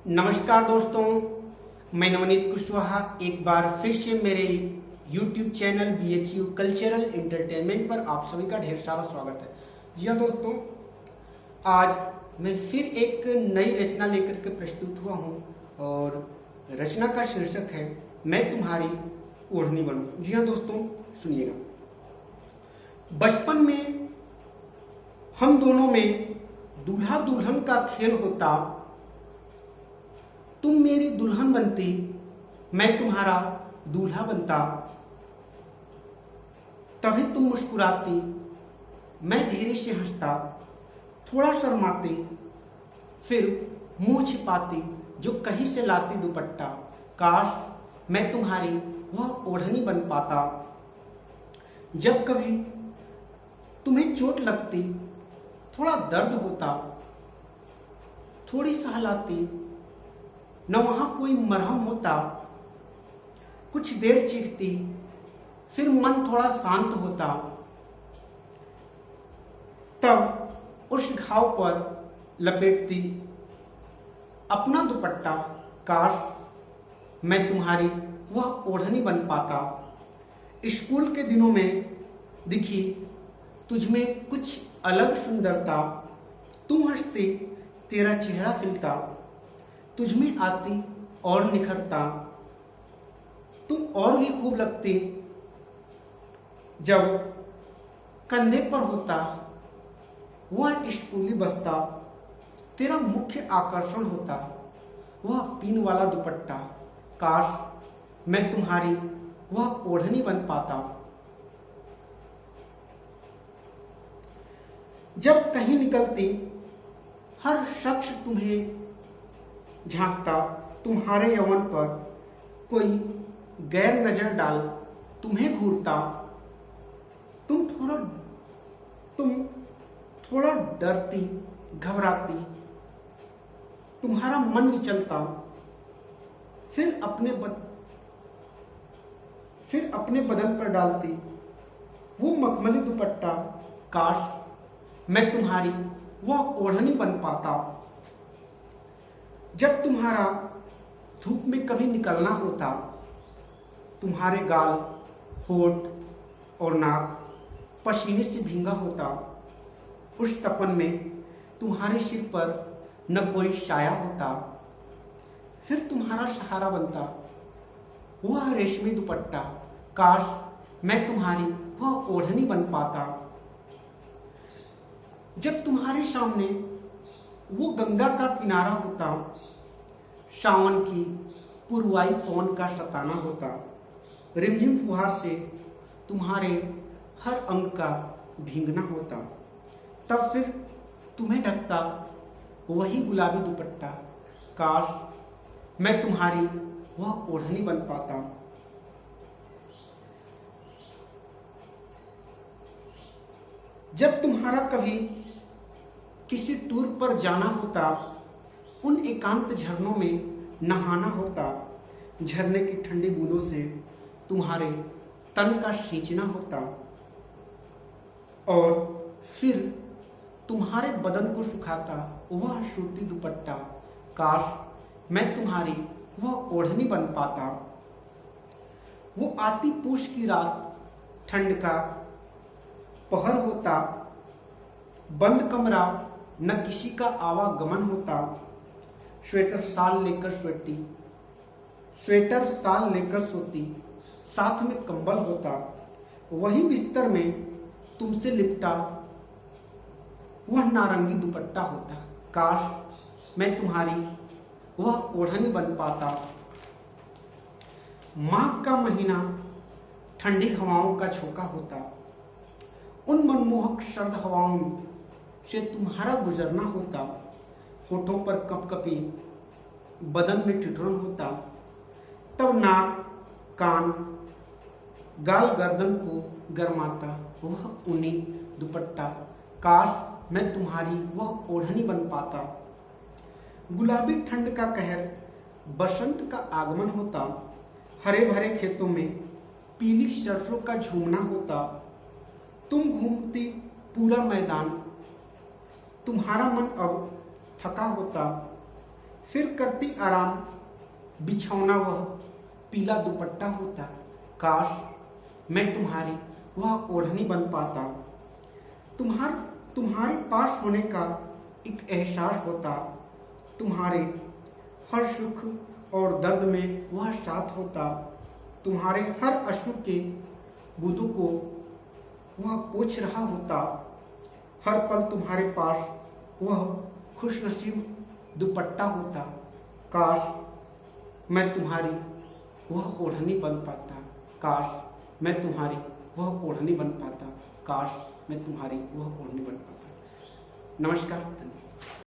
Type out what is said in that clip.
नमस्कार दोस्तों, मैं नवनीत कुशवाहा एक बार फिर से मेरे YouTube channel BHU cultural entertainment पर आप सभी का ढेर सारा स्वागत है। जी हाँ दोस्तों, आज मैं फिर एक नई रचना लेकर के प्रस्तुत हुआ हूँ और रचना का शीर्षक है मैं तुम्हारी ओढ़नी बनूं। जी हाँ दोस्तों, सुनिएगा। बचपन में हम दोनों में दूल्हा दुल्हन का खेल होता, तुम मेरी दुल्हन बनती, मैं तुम्हारा दूल्हा बनता। तभी तुम मुस्कुराती, मैं धीरे से हंसता, थोड़ा शर्माती, फिर मुंह छिपाती जो कहीं से लाती दुपट्टा। काश मैं तुम्हारी वह ओढ़नी बन पाता। जब कभी तुम्हें चोट लगती, थोड़ा दर्द होता, थोड़ी सहलाती, न वहां कोई मरहम होता। कुछ देर चीखती, फिर मन थोड़ा शांत होता। तब उस घाव पर लपेटती अपना दुपट्टा। काश मैं तुम्हारी वह ओढ़नी बन पाता। स्कूल के दिनों में दिखी तुझमें कुछ अलग सुंदरता। तुम हंसती, तेरा चेहरा खिलता, तुझमें आती और निखरता। तुम और भी खूब लगती जब कंधे पर होता वह स्कूली बस्ता। तेरा मुख्य आकर्षण होता वह पिन वाला दुपट्टा। काश मैं तुम्हारी वह ओढ़नी बन पाता। जब कहीं निकलती, हर शख्स तुम्हें झांकता। तुम्हारे यौवन पर कोई गैर नजर डाल तुम्हें घूरता। तुम थोड़ा डरती, घबराती, तुम्हारा मन विचलता। फिर अपने बदन पर डालती वो मखमली दुपट्टा। काश मैं तुम्हारी वह ओढ़नी बन पाता। जब तुम्हारा धूप में कभी निकलना होता, तुम्हारे गाल, होठ और नाक पसीने से भींगा होता। उस तपन में तुम्हारे सिर पर न कोई साया होता। फिर तुम्हारा सहारा बनता वह रेशमी दुपट्टा। काश मैं तुम्हारी वह ओढ़नी बन पाता। जब तुम्हारे सामने वो गंगा का किनारा होता, सावन की पुरवाई पवन का सताना होता। रिमझिम फुहार से तुम्हारे हर अंग का भींगना होता। तब फिर तुम्हें ढकता वही गुलाबी दुपट्टा। काश मैं तुम्हारी वह ओढ़नी बन पाता। जब तुम्हारा कभी किसी टूर पर जाना होता, उन एकांत झरनों में नहाना होता। झरने की ठंडी बूंदों से तुम्हारे तन का सींचना होता और फिर तुम्हारे बदन को सुखाता वह सूती दुपट्टा। काश मैं तुम्हारी वह ओढ़नी बन पाता। वो आती पूस की रात, ठंड का पहर होता, बंद कमरा, न किसी का आवागमन होता। स्वेटर साल लेकर सोती, साथ में कंबल होता। वही बिस्तर में तुमसे लिपटा वह नारंगी दुपट्टा होता। काश मैं तुम्हारी वह ओढ़नी बन पाता। माघ का महीना ठंडी हवाओं का झोंका होता। उन मनमोहक सर्द हवाओं से तुम्हारा गुजरना होता। होठों पर कपकपी, बदन में ठिठुरन होता। तब नाक, कान, गाल, गर्दन को गरमाता वह ऊनी दुपट्टा। काश मैं तुम्हारी वह ओढ़नी बन पाता। गुलाबी ठंड का कहर, बसंत का आगमन होता। हरे भरे खेतों में पीली सरसों का झूमना होता। तुम घूमती पूरा मैदान, तुम्हारा मन अब थका होता। फिर करती आराम, बिछौना वह पीला दुपट्टा होता। काश मैं तुम्हारी वह ओढ़नी बन पाता। तुम्हारे पास होने का एक एहसास होता। तुम्हारे हर सुख और दर्द में वह साथ होता। तुम्हारे हर अश्रु के बूंदों को वह पोंछ रहा होता। हर पल तुम्हारे पास वह खुशनसीब दुपट्टा होता। काश मैं तुम्हारी वह ओढ़नी बन पाता। काश मैं तुम्हारी वह ओढ़नी बन पाता। काश मैं तुम्हारी वह ओढ़नी बन पाता। नमस्कार, धन्यवाद।